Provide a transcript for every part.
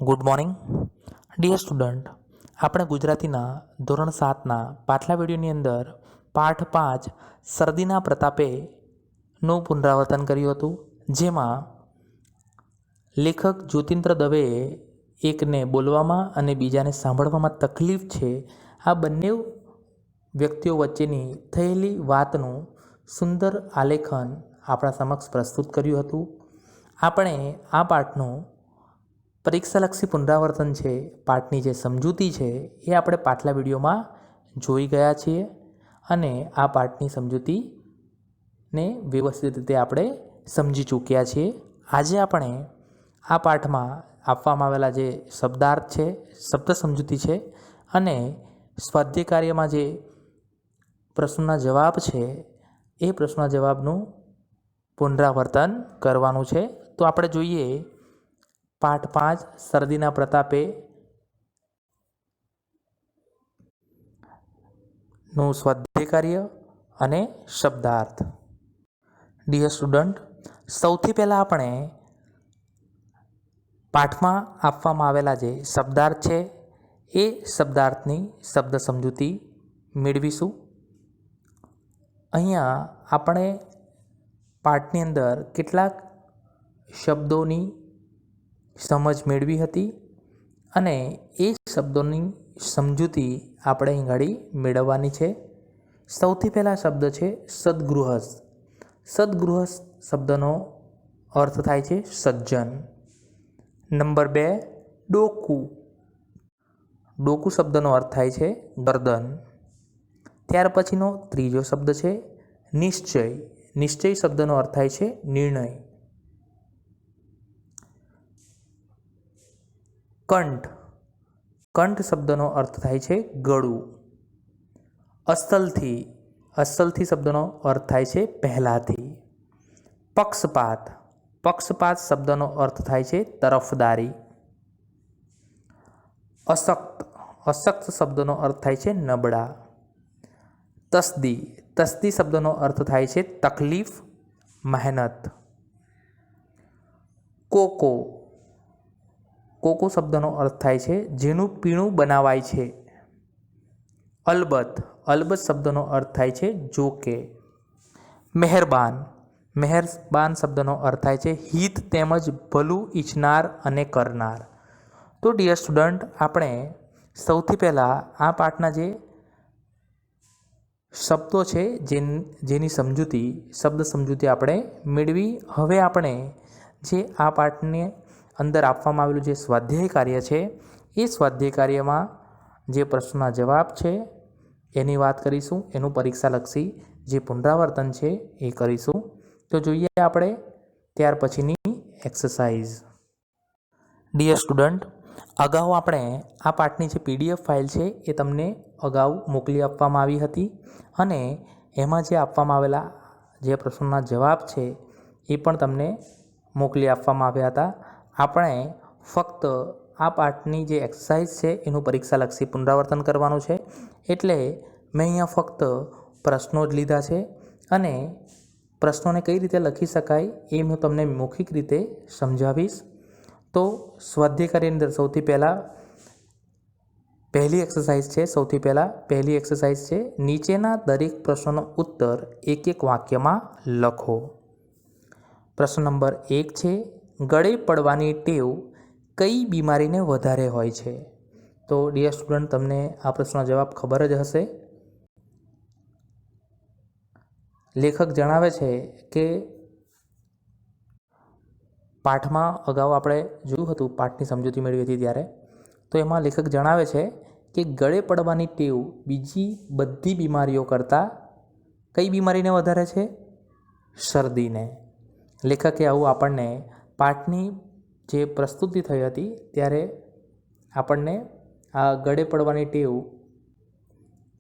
Good morning dear student. આપણે ગુજરાતીના ધોરણ 7ના પાછલા વિડીયોની અંદર પાઠ 5 શરદીના પ્રતાપેનું પુનરાવર્તન કર્યું હતું, જેમાં લેખક જ્યોતિન્દ્ર દવેએ એકને બોલવામાં અને બીજાને સાંભળવામાં તકલીફ છે, આ બંને વ્યક્તિઓ વચ્ચેની થયેલી વાતનું સુંદર આલેખન આપણા સમક્ષ પ્રસ્તુત કર્યું હતું. આપણે આ પાઠનું પરીક્ષાલક્ષી પુનરાવર્તન છે, પાઠની જે સમજૂતી છે એ આપણે પાછલા વિડીયોમાં જોઈ ગયા છીએ અને આ પાઠની સમજૂતીને વ્યવસ્થિત રીતે આપણે સમજી ચૂક્યા છીએ. આજે આપણે આ પાઠમાં આપવામાં આવેલા જે શબ્દાર્થ છે, શબ્દ સમજૂતી છે અને સ્વાધ્યાય કાર્યમાં જે પ્રશ્નોના જવાબ છે એ પ્રશ્નોના જવાબનું પુનરાવર્તન કરવાનું છે. તો આપણે જોઈએ પાઠ 5 શરદીના પ્રતાપે નું સ્વાધ્યાય કાર્ય અને શબ્દાર્થ. ડિયર સ્ટુડન્ટ, સૌથી પહેલાં આપણે પાઠમાં આપવામાં આવેલા જે શબ્દાર્થ છે એ શબ્દાર્થની શબ્દ સમજૂતી મેળવીશું. અહીંયા આપણે પાઠની અંદર કેટલાક શબ્દોની સમજ મેળવી હતી અને એ શબ્દોની સમજૂતી આપણે અહીં ઘડી મેળવવાની છે. સૌથી પહેલાં શબ્દ છે સદ્ગૃહસ્થ. સદ્ગૃહસ્થ શબ્દનો અર્થ થાય છે સજ્જન. નંબર 2 ડોકું. ડોકું શબ્દનો અર્થ થાય છે ગરદન. ત્યાર પછીનો ત્રીજો શબ્દ છે નિશ્ચય. નિશ્ચય શબ્દનો અર્થ થાય છે નિર્ણય. કંઠ. કંઠ શબ્દનો અર્થ થાય છે ગળું. અસલથી. અસલથી શબ્દનો અર્થ થાય છે પહેલાથી. પક્ષપાત. પક્ષપાત શબ્દનો અર્થ થાય છે તરફદારી. અશક્ત. અશક્ત શબ્દનો અર્થ થાય છે નબળા. તસ્દી. તસ્દી શબ્દનો અર્થ થાય છે તકલીફ, મહેનત. કોકો. કોકો શબ્દનો અર્થ થાય છે જેનું પીણું બનાવાય છે. અલબત્ત. અલબત્ત શબ્દનો અર્થ થાય છે જોકે. મહેરબાન. મહેરબાન શબ્દનો અર્થ થાય છે હિત તેમજ ભલું ઈચ્છનાર અને કરનાર. તો ડિયર સ્ટુડન્ટ, આપણે સૌથી પહેલાં આ પાઠના જે શબ્દો છે જેની સમજૂતી, શબ્દ સમજૂતી આપણે મેળવી. હવે આપણે જે આ પાઠને અંદર આપવામાં આવેલું જે સ્વાધ્યાય કાર્ય છે એ સ્વાધ્યાય કાર્યમાં જે પ્રશ્નોના જવાબ છે એની વાત કરીશું. એનું પરીક્ષાલક્ષી જે પુનરાવર્તન છે એ કરીશું. તો જોઈએ આપણે ત્યાર પછીની એક્સરસાઇઝ. ડિયર સ્ટુડન્ટ, અગાઉ આપણે આ પાઠની જે PDF ફાઇલ છે એ તમને અગાઉ મોકલી આપવામાં આવી હતી અને એમાં જે આપવામાં આવેલા જે પ્રશ્નોના જવાબ છે એ પણ તમને મોકલી આપવામાં આવ્યા હતા. આપણે ફક્ત આ પાઠની જે એક્સરસાઇઝ છે એનું પરીક્ષાલક્ષી પુનરાવર્તન કરવાનું છે, એટલે મેં અહીંયા ફક્ત પ્રશ્નો જ લીધા છે અને પ્રશ્નોને કઈ રીતે લખી શકાય એ હું તમને મૌખિક રીતે સમજાવીશ. તો સ્વાધ્યાય કાર્યની અંદર સૌથી પહેલાં પહેલી એક્સરસાઇઝ છે. સૌથી પહેલાં પહેલી એક્સરસાઇઝ છે નીચેના દરેક પ્રશ્નોનો ઉત્તર એક એક વાક્યમાં લખો. પ્રશ્ન નંબર 1 છે ગળે પડવાની ટેવ કઈ બીમારીને વધારે હોય છે? તો ડિયર સ્ટુડન્ટ, તમને આ પ્રશ્નનો જવાબ ખબર જ હશે. લેખક જણાવે છે કે પાઠમાં અગાઉ આપણે જોયું હતું, પાઠની સમજૂતી મેળવી હતી ત્યારે, તો એમાં લેખક જણાવે છે કે ગળે પડવાની ટેવ બીજી બધી બીમારીઓ કરતાં કઈ બીમારીને વધારે છે? શરદીને. લેખકે આવું આપણને પાઠની જે પ્રસ્તુતિ થઈ હતી ત્યારે આપણને આ ગળે પડવાની ટેવ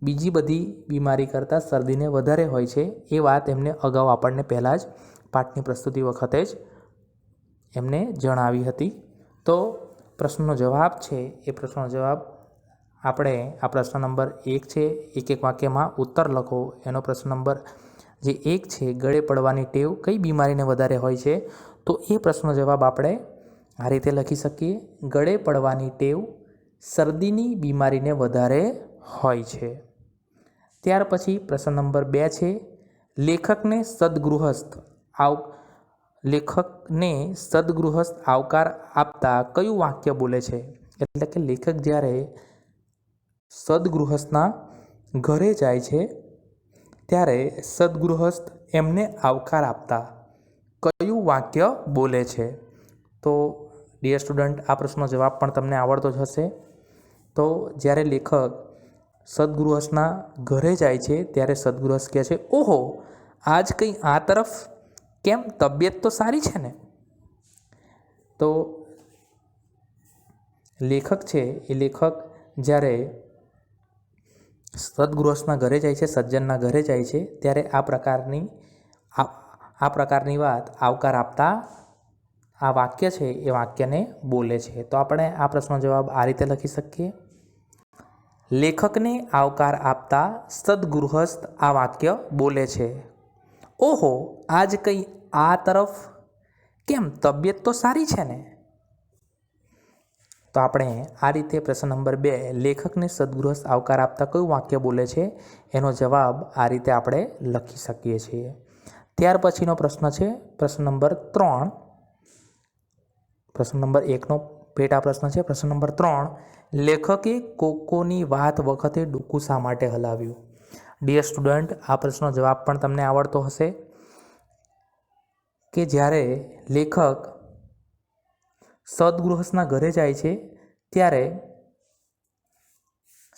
બીજી બધી બીમારી કરતાં શરદીને વધારે હોય છે એ વાત એમને અગાઉ આપણને પહેલાં જ પાઠની પ્રસ્તુતિ વખતે જ એમને જણાવી હતી. તો પ્રશ્નનો જવાબ છે એ પ્રશ્નનો જવાબ આપણે આ પ્રશ્ન નંબર 1 છે એક એક વાક્યમાં ઉત્તર લખો. એનો પ્રશ્ન નંબર જે 1 છે ગળે પડવાની ટેવ કઈ બીમારીને વધારે હોય છે, તો એ પ્રશ્નનો જવાબ આપણે આ રીતે લખી શકીએ, ગળે પડવાની ટેવ શરદીની બીમારીને વધારે હોય છે. ત્યાર પછી પ્રશ્ન નંબર 2 છે, લેખકને સદગૃહસ્થ આવકાર આપતા કયું વાક્ય બોલે છે? એટલે કે લેખક જ્યારે સદગૃહસ્થના ઘરે જાય છે ત્યારે સદગૃહસ્થ એમને આવકાર આપતા કયું વાક્ય બોલે છે? તો ડિયર સ્ટુડન્ટ, આ પ્રશ્નનો જવાબ પણ તમને આવડતો જ હશે. તો જ્યારે લેખક સદગૃહસ્થના ઘરે જાય છે ત્યારે સદગૃહસ્થ કહે છે, ઓહો, આજ કંઈ આ તરફ કેમ, તબિયત તો સારી છે ને? તો લેખક છે એ લેખક જ્યારે સદગૃહસ્થના ઘરે જાય છે, સજ્જનના ઘરે જાય છે ત્યારે આ પ્રકારની વાત આવકાર આપતા આ વાક્ય છે એ વાક્યને બોલે છે. તો આપણે આ પ્રશ્નનો જવાબ આ રીતે લખી શકીએ, લેખકને આવકાર આપતા સદગૃહસ્થ આ વાક્ય બોલે છે, ઓહો, આજ કંઈ આ તરફ કેમ, તબિયત તો સારી છે ને? તો આપણે આ રીતે પ્રશ્ન નંબર 2, લેખકને સદગૃહસ્થ આવકાર આપતા કયું વાક્ય બોલે છે, એનો જવાબ આ રીતે આપણે લખી શકીએ છીએ. ત્યાર પછીનો પ્રશ્ન છે પ્રશ્ન નંબર 3. પ્રશ્ન નંબર 1નો પેટા પ્રશ્ન છે. પ્રશ્ન નંબર 3, લેખકે કોકોની વાત વખતે ડોકું શા માટે હલાવ્યું? ડિયર સ્ટુડન્ટ, આ પ્રશ્નનો જવાબ પણ તમને આવડતો હશે કે જ્યારે લેખક સદગૃહસ્થના ઘરે જાય છે ત્યારે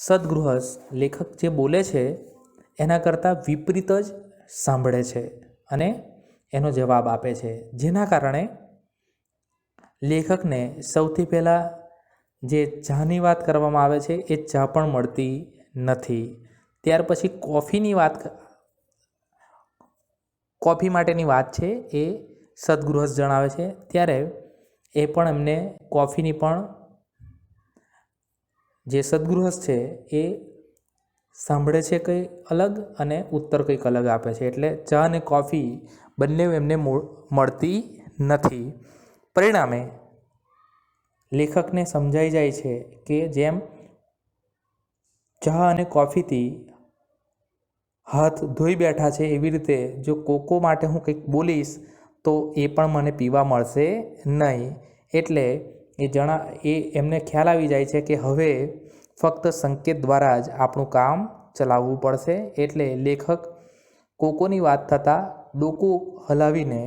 સદગૃહસ્થ લેખક જે બોલે છે એના કરતાં વિપરીત જ સાંભળે છે અને એનો જવાબ આપે છે, જેના કારણે લેખકને સૌથી પહેલાં જે ચાની વાત કરવામાં આવે છે એ ચા પણ મળતી નથી. ત્યાર પછી કોફી માટેની વાત છે એ સદગૃહસ્થ જણાવે છે, ત્યારે એ પણ એમને કોફીની પણ જે સદગૃહસ્થ છે એ સાંભળે છે કંઈ અલગ અને ઉત્તર કંઈક અલગ આપે છે. એટલે ચા અને કોફી બંને એમને મળતી નથી. પરિણામે લેખકને સમજાઈ જાય છે કે જેમ ચા અને કોફીથી હાથ ધોઈ બેઠા છે એવી રીતે જો કોકો માટે હું કંઈક બોલીશ તો એ પણ મને પીવા મળશે નહીં. એટલે એમને ખ્યાલ આવી જાય છે કે હવે ફક્ત સંકેત દ્વારા જ આપણું કામ ચલાવવું પડશે. એટલે લેખક કોકોની વાત થતાં ડોકું હલાવીને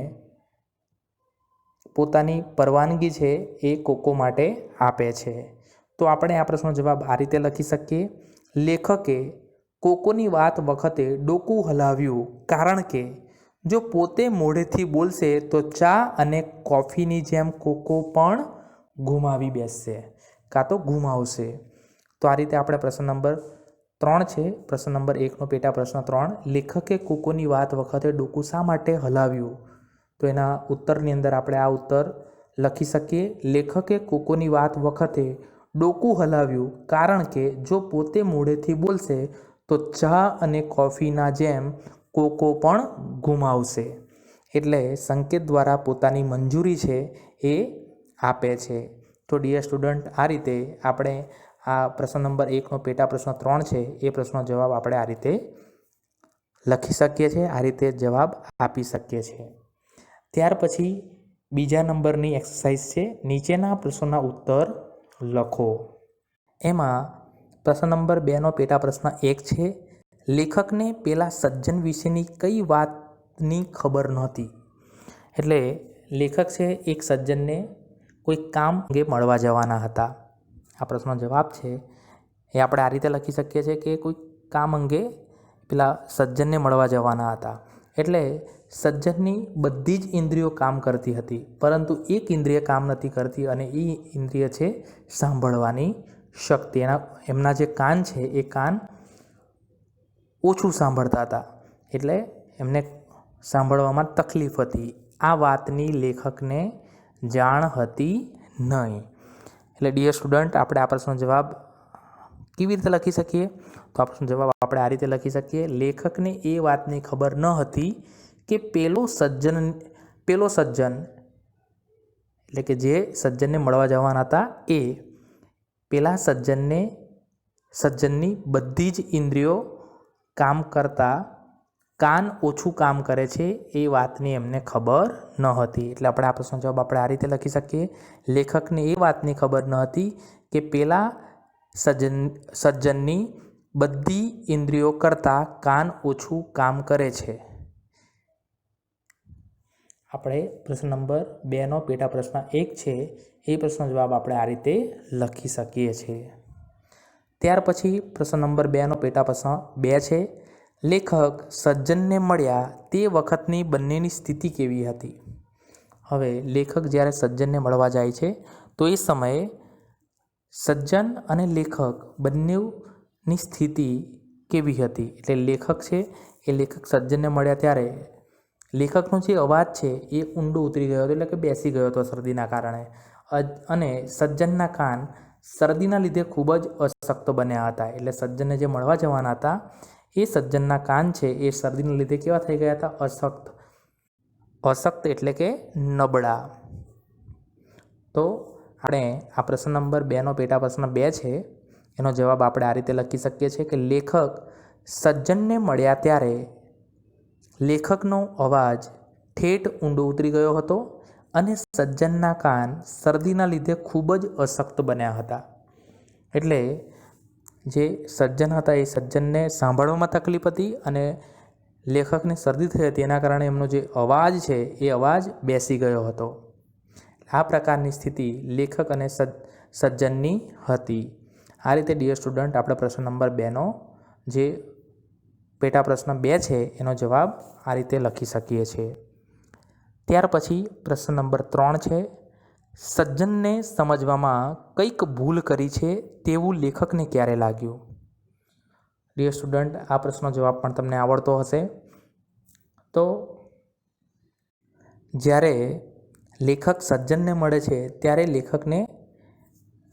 પોતાની પરવાનગી છે એ કોકો માટે આપે છે. તો આપણે આ પ્રશ્નનો જવાબ આ રીતે લખી શકીએ, લેખકે કોકોની વાત વખતે ડોકું હલાવ્યું કારણ કે જો પોતે મોઢેથી બોલશે તો ચા અને કોફીની જેમ કોકો પણ ગુમાવી બેસશે કાં તો ગુમાવશે. તો આ રીતે આપણે પ્રશ્ન નંબર 3 છે, પ્રશ્ન નંબર 1નો પેટા પ્રશ્ન 3, લેખકે કોકોની વાત વખતે ડોકું શા માટે હલાવ્યું? તો એના ઉત્તરની અંદર આપણે આ ઉત્તર લખી શકીએ, લેખકે કોકોની વાત વખતે ડોકું હલાવ્યું કારણ કે જો પોતે મોઢેથી બોલશે તો ચા અને કોફીના જેમ કોકો પણ ગુમાવશે. એટલે સંકેત દ્વારા પોતાની મંજૂરી છે એ આપે છે. તો ડિયર સ્ટુડન્ટ, આ રીતે આપણે આ પ્રશ્ન નંબર 1નો પેટા પ્રશ્ન 3 છે એ પ્રશ્નનો જવાબ આપણે આ રીતે લખી શકીએ છીએ, આ રીતે જવાબ આપી શકીએ છીએ. ત્યાર પછી બીજા નંબરની એક્સરસાઇઝ છે, નીચેના પ્રશ્નોના ઉત્તર લખો. એમાં પ્રશ્ન નંબર 2નો પેટા પ્રશ્ન 1 છે, લેખકને પેલા સજ્જન વિશેની કઈ વાતની ખબર નહોતી? એટલે લેખક છે એક સજ્જનને કોઈ કામ અંગે મળવા જવાના હતા. આ પ્રશ્નનો જવાબ છે એ આપણે આ રીતે લખી શકીએ છીએ કે કોઈ કામ અંગે પેલા સજ્જનને મળવા જવાના હતા. એટલે સજ્જનની બધી જ ઇન્દ્રિયો કામ કરતી હતી, પરંતુ એક ઇન્દ્રિય કામ નથી કરતી અને એ ઇન્દ્રિય છે સાંભળવાની શક્તિ. એમના જે કાન છે એ કાન ઓછું સાંભળતા હતા, એટલે એમને સાંભળવામાં તકલીફ હતી. આ વાતની લેખકને જાણ હતી નહીં. એટલે ડિયર સ્ટુડન્ટ, આપણે આ પ્રશ્નનો જવાબ કેવી રીતે લખી શકીએ? તો આ પ્રશ્નનો જવાબ આપણે આ રીતે લખી શકીએ, લેખકને એ વાતની ખબર ન હતી કે પેલો સજ્જન એટલે કે જે સજ્જનને મળવા જવાના હતા એ પેલા સજ્જનની બધી જ ઇન્દ્રિયો કામ કરતાં કાન ઓછું કામ કરે છે એ વાતની એમને ખબર ન હતી. એટલે આપણે આ પ્રશ્નનો જવાબ આપણે આ રીતે લખી શકીએ. લેખકને એ વાતની ખબર ન હતી કે પેલા સજ્જનની બધી ઇન્દ્રિયો કરતાં કાન ઓછું કામ કરે છે. આપણે પ્રશ્ન નંબર 2નો પેટા પ્રશ્ન 1 છે એ પ્રશ્નનો જવાબ આપણે આ રીતે લખી શકીએ છીએ. ત્યાર પછી પ્રશ્ન નંબર 2નો પેટા પ્રશ્ન 2 છે. લેખક સજ્જનને મળ્યા તે વખતની બંનેની સ્થિતિ કેવી હતી? હવે લેખક જ્યારે સજ્જનને મળવા જાય છે તો એ સમયે સજ્જન અને લેખક બંનેની સ્થિતિ કેવી હતી? એટલે લેખક છે એ લેખક સજ્જનને મળ્યા ત્યારે લેખકનો જે અવાજ છે એ ઊંડો ઉતરી ગયો હતો, એટલે કે બેસી ગયો હતો શરદીના કારણે, અને સજ્જનના કાન શરદીના લીધે ખૂબ જ અશક્ત બન્યા હતા. એટલે સજ્જનને જે મળવા જવાના હતા એ સજ્જનના કાન છે એ શરદીના લીધે કેવા થઈ ગયા હતા? અશક્ત એટલે કે નબળા. તો આપણે આ પ્રશ્ન નંબર 2નો પેટા પ્રશ્ન 2 છે એનો જવાબ આપણે આ રીતે લખી શકીએ છીએ કે લેખક સજ્જનને મળ્યા ત્યારે લેખકનો અવાજ ઠેઠ ઊંડો ઉતરી ગયો હતો અને સજ્જનના કાન શરદીના લીધે ખૂબ જ અશક્ત બન્યા હતા. એટલે જે સજ્જન હતા એ સજ્જનને સાંભળવામાં તકલીફ હતી અને લેખકને શરદી થઈ હતી એના કારણે એમનો જે અવાજ છે એ અવાજ બેસી ગયો હતો. આ પ્રકારની સ્થિતિ લેખક અને સજ્જનની હતી. આ રીતે ડિયર સ્ટુડન્ટ આપણે પ્રશ્ન નંબર 2નો જે પેટા પ્રશ્ન 2 છે એનો જવાબ આ રીતે લખી શકીએ છીએ. ત્યાર પછી પ્રશ્ન નંબર 3 છે. સજ્જનને સમજવામાં કંઈક ભૂલ કરી છે તેવું લેખકને ક્યારે લાગ્યું? ડિયર સ્ટુડન્ટ આ પ્રશ્નનો જવાબ પણ તમને આવડતો હશે. તો જ્યારે લેખક સજ્જનને મળે છે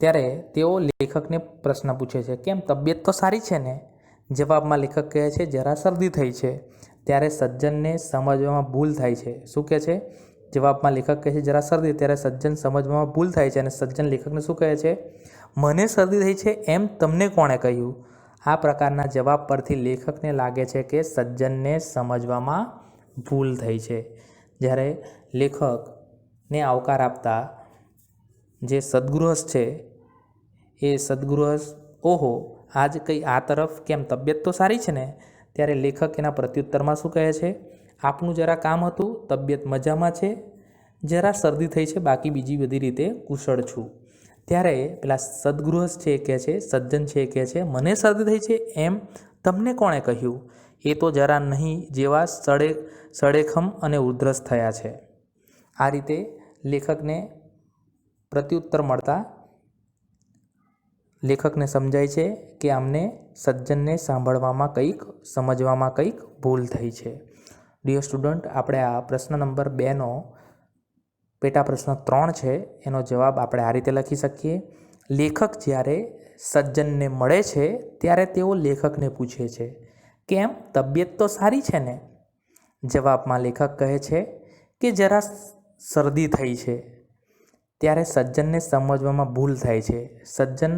ત્યારે તેઓ લેખકને પ્રશ્ન પૂછે છે, કેમ તબિયત તો સારી છે ને? જવાબમાં લેખક કહે છે જરા શરદી થઈ છે. ત્યારે સજ્જનને સમજવામાં ભૂલ થાય છે. શું કહે છે? જવાબમાં લેખક કહે છે જરા શરદી. ત્યારે સજ્જન સમજવામાં ભૂલ થાય છે અને સજ્જન લેખકને શું કહે છે? મને શરદી થઈ છે એમ તમને કોણે કહ્યું? આ પ્રકારના જવાબ પરથી લેખકને લાગે છે કે સજ્જનને સમજવામાં ભૂલ થઈ છે. જ્યારે લેખકને આવકાર આપતા જે સદગૃહસ્થ છે એ સદગૃહસ્થ ઓહો આજ કંઈ આ તરફ કેમ તબિયત તો સારી છે ને? ત્યારે લેખક એના પ્રત્યુત્તરમાં શું કહે છે? આપનું જરા કામ હતું, તબિયત મજામાં છે, જરા શરદી થઈ છે, બાકી બીજી બધી રીતે કુશળ છું. ત્યારે પેલા સદગૃહસ્થ છે એ કહે છે, સજ્જન છે એ કહે છે મને શરદી થઈ છે એમ તમને કોણે કહ્યું? એ તો જરા નહીં જેવા સળેખમ અને ઉધરસ થયા છે. આ રીતે લેખકને પ્રત્યુત્તર મળતા લેખકને સમજાય છે કે અમને સજ્જનને સાંભળવામાં સમજવામાં કંઈક ભૂલ થઈ છે. ડિયર સ્ટુડન્ટ આપણે આ પ્રશ્ન નંબર 2નો પેટા પ્રશ્ન 3 છે એનો જવાબ આપણે આ રીતે લખી શકીએ. લેખક જ્યારે સજ્જનને મળે છે ત્યારે તેઓ લેખકને પૂછે છે કેમ તબિયત તો સારી છે ને? જવાબમાં લેખક કહે છે કે જરા શરદી થઈ છે. ત્યારે સજ્જનને સમજવામાં ભૂલ થાય છે. સજ્જન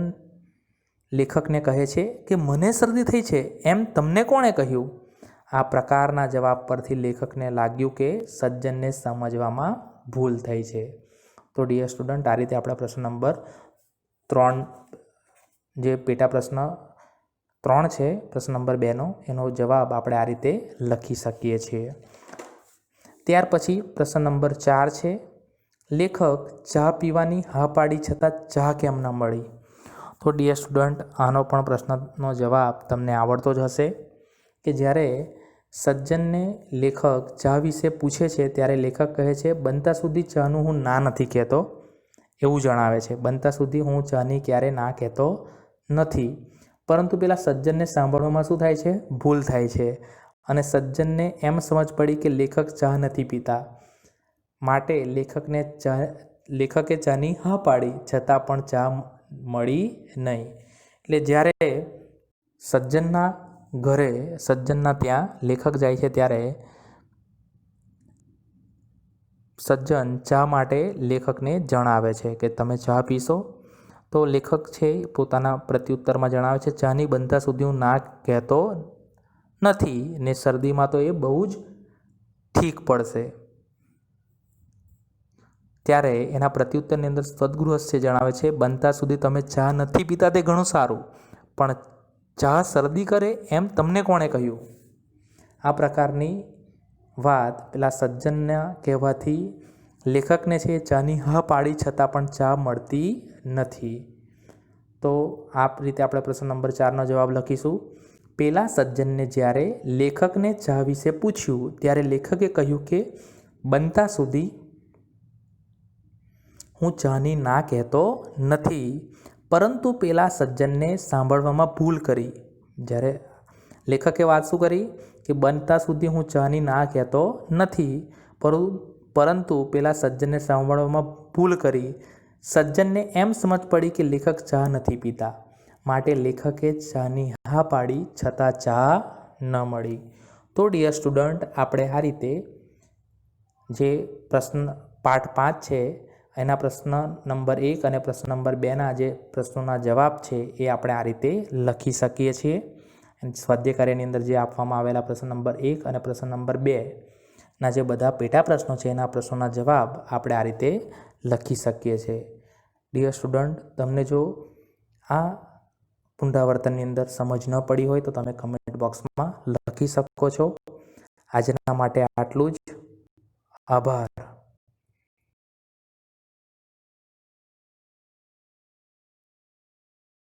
લેખકને કહે છે કે મને શરદી થઈ છે એમ તમને કોણે કહ્યું? આ પ્રકારના જવાબ પરથી લેખકને લાગ્યું કે સજ્જનને સમજવામાં ભૂલ થઈ છે. તો ડિયર સ્ટુડન્ટ આ રીતે આપણા પ્રશ્ન નંબર 3 જે પેટા પ્રશ્ન 3 છે પ્રશ્ન નંબર 2નો એનો જવાબ આપણે આ રીતે લખી શકીએ છીએ. ત્યાર પછી પ્રશ્ન નંબર 4 છે. લેખક ચા પીવાની હા પાડી છતાં ચા કેમ ન મળી? તો ડિયર સ્ટુડન્ટ આનો પણ પ્રશ્નનો જવાબ તમને આવડતો જ હશે કે જ્યારે સજ્જનને લેખક ચા વિશે પૂછે છે ત્યારે લેખક કહે છે બનતા સુધી ચાનું હું ના નથી કહેતો, એવું જણાવે છે. બનતા સુધી હું ચાની ક્યારે ના કહેતો નથી. પરંતુ પેલા સજ્જનને સાંભળવામાં શું થાય છે? ભૂલ થાય છે અને સજ્જનને એમ સમજ પડી કે લેખક ચા નથી પીતા, માટે લેખકે ચાની હા પાડી છતાં પણ ચા મળી નહીં. એટલે જ્યારે સજ્જનના ત્યાં લેખક જાય છે ત્યારે સજ્જન ચા માટે લેખકને જણાવે છે કે તમે ચા પીશો. તો લેખક છે પોતાના પ્રત્યુત્તરમાં જણાવે છે, ચાની બનતા સુધી હું ના કહેતો નથી ને શરદીમાં તો એ બહુ જ ઠીક પડશે. ત્યારે એના પ્રત્યુત્તરની અંદર સદગૃહસ્ય જણાવે છે, બનતા સુધી તમે ચા નથી પીતા તે ઘણું સારું, પણ ચા શરદી કરે એમ તમને કોણે કહ્યું? આ પ્રકારની વાત પેલા સજ્જનના કહેવાથી લેખકને છે ચાની હા પાડી છતાં પણ ચા મળતી નથી. તો આ રીતે આપણે પ્રશ્ન નંબર 4નો જવાબ લખીશું. પેલા સજ્જનને જ્યારે લેખકને ચા વિશે પૂછ્યું ત્યારે લેખકે કહ્યું કે બનતા સુધી હું ચાની ના કહેતો નથી, પરંતુ પેલા સજ્જનને સાંભળવામાં ભૂલ કરી. જ્યારે લેખકે વાત શું કરી કે બનતા સુધી હું ચાની ના કહેતો નથી, પરંતુ પેલા સજ્જનને સાંભળવામાં ભૂલ કરી. સજ્જનને એમ સમજ પડી કે લેખક ચા નથી પીતા, માટે લેખકે ચાની હા પાડી છતાં ચા ન મળી. તો ડિયર સ્ટુડન્ટ, આપણે આ રીતે જે પ્રશ્ન પાઠ 5 છે એના પ્રશ્ન નંબર 1 અને પ્રશ્ન નંબર 2ના જે પ્રશ્નોના જવાબ છે એ આપણે આ રીતે લખી શકીએ છીએ. સ્વાધ્યાય કાર્યની અંદર જે આપવામાં આવેલા પ્રશ્ન નંબર 1 અને પ્રશ્ન નંબર 2ના જે બધા પેટા પ્રશ્નો છે એના પ્રશ્નોના જવાબ આપણે આ રીતે લખી શકીએ છીએ. ડિયર સ્ટુડન્ટ, તમને જો આ પુનરાવર્તનની અંદર સમજ ન પડી હોય તો તમે કમેન્ટ બોક્સમાં લખી શકો છો. આજના માટે આટલું જ. આભાર.